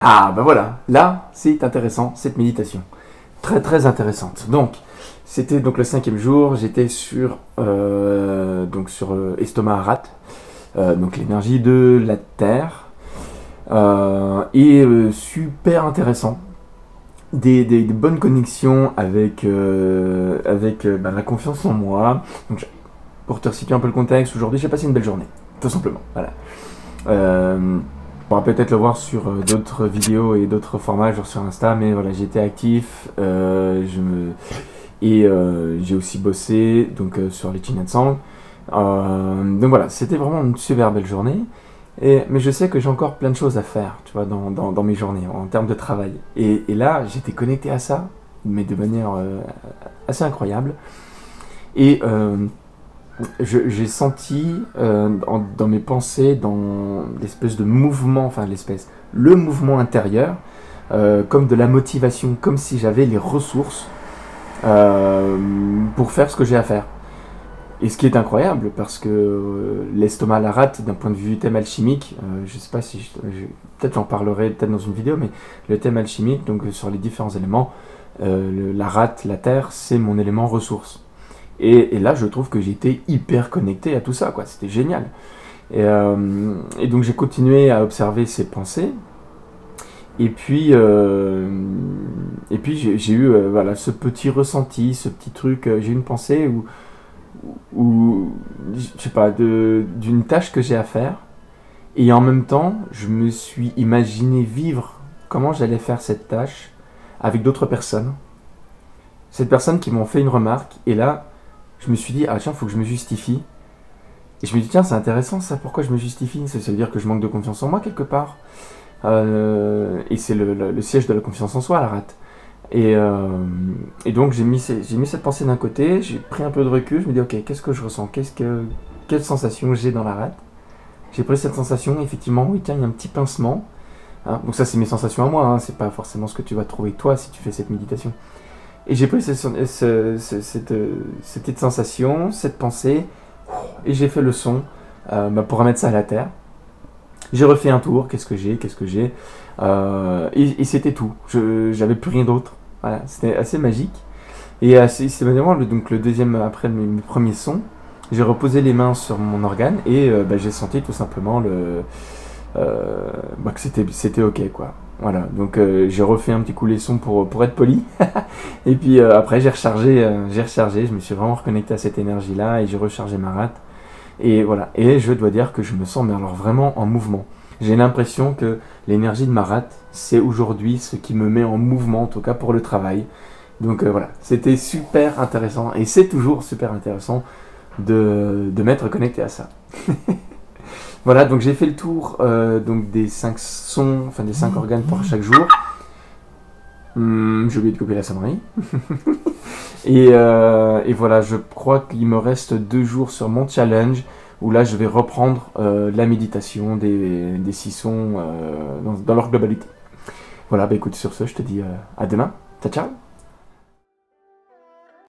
Ah, bah voilà, là, c'est intéressant, cette méditation. Très, très intéressante. Donc, c'était donc le 5e jour, j'étais sur Estomac Arat, donc l'énergie de la Terre, super intéressant. Des bonnes connexions avec la confiance en moi. Donc, pour te resituer un peu le contexte, aujourd'hui, j'ai passé une belle journée, tout simplement. Voilà. On pourra peut-être le voir sur d'autres vidéos et d'autres formats, genre sur Insta, mais voilà, j'étais actif, j'ai aussi bossé donc, sur les Chin and Sang. Donc voilà, c'était vraiment une super belle journée. Mais je sais que j'ai encore plein de choses à faire, tu vois, dans mes journées, en termes de travail. Et là, j'étais connecté à ça, mais de manière assez incroyable. Et j'ai senti dans mes pensées, dans l'espèce de mouvement, le mouvement intérieur, comme de la motivation, comme si j'avais les ressources pour faire ce que j'ai à faire. Et ce qui est incroyable, parce que l'estomac à la rate, d'un point de vue thème alchimique, je sais pas si peut-être j'en parlerai peut-être dans une vidéo, mais le thème alchimique, donc sur les différents éléments, la rate, la terre, c'est mon élément ressource. Et là, je trouve que j'étais hyper connecté à tout ça, quoi. C'était génial. Et donc j'ai continué à observer ces pensées. Et puis j'ai eu voilà, ce petit ressenti, ce petit truc. J'ai eu une pensée où je sais pas, d'une tâche que j'ai à faire. Et en même temps, je me suis imaginé vivre comment j'allais faire cette tâche avec d'autres personnes. Cette personne qui m'ont fait une remarque. Et là, je me suis dit, ah tiens, il faut que je me justifie. Et je me dis, tiens, c'est intéressant ça, pourquoi je me justifie? Ça veut dire que je manque de confiance en moi quelque part. Et c'est le siège de la confiance en soi, la rate. Et donc j'ai mis cette pensée d'un côté, j'ai pris un peu de recul, je me dis, ok, qu'est-ce que je ressens? Quelle sensation j'ai dans la rate? J'ai pris cette sensation, effectivement, oui, tiens, il y a un petit pincement. Hein, donc ça, c'est mes sensations à moi, hein, c'est pas forcément ce que tu vas trouver toi si tu fais cette méditation. Et j'ai pris cette petite sensation, cette pensée, et j'ai fait le son pour remettre ça à la terre. J'ai refait un tour, qu'est-ce que j'ai et c'était tout, j'avais plus rien d'autre. Voilà, c'était assez magique. Et c'est vraiment donc le deuxième, après mes premiers sons, j'ai reposé les mains sur mon organe et j'ai senti tout simplement que c'était ok, quoi. Voilà, donc j'ai refait un petit coup les sons pour être poli. Et puis après j'ai rechargé, je me suis vraiment reconnecté à cette énergie-là et j'ai rechargé ma rate. Et voilà, et je dois dire que je me sens mais alors vraiment en mouvement. J'ai l'impression que l'énergie de ma rate, c'est aujourd'hui ce qui me met en mouvement, en tout cas pour le travail. Donc voilà, c'était super intéressant et c'est toujours super intéressant de m'être connecté à ça. Voilà, donc j'ai fait le tour donc des 5 sons, enfin des 5 organes pour chaque jour. J'ai oublié de couper la sonnerie. Et voilà, je crois qu'il me reste 2 jours sur mon challenge où là je vais reprendre la méditation des 6 sons dans leur globalité. Voilà, bah écoute, sur ce, je te dis à demain. Ciao, ciao.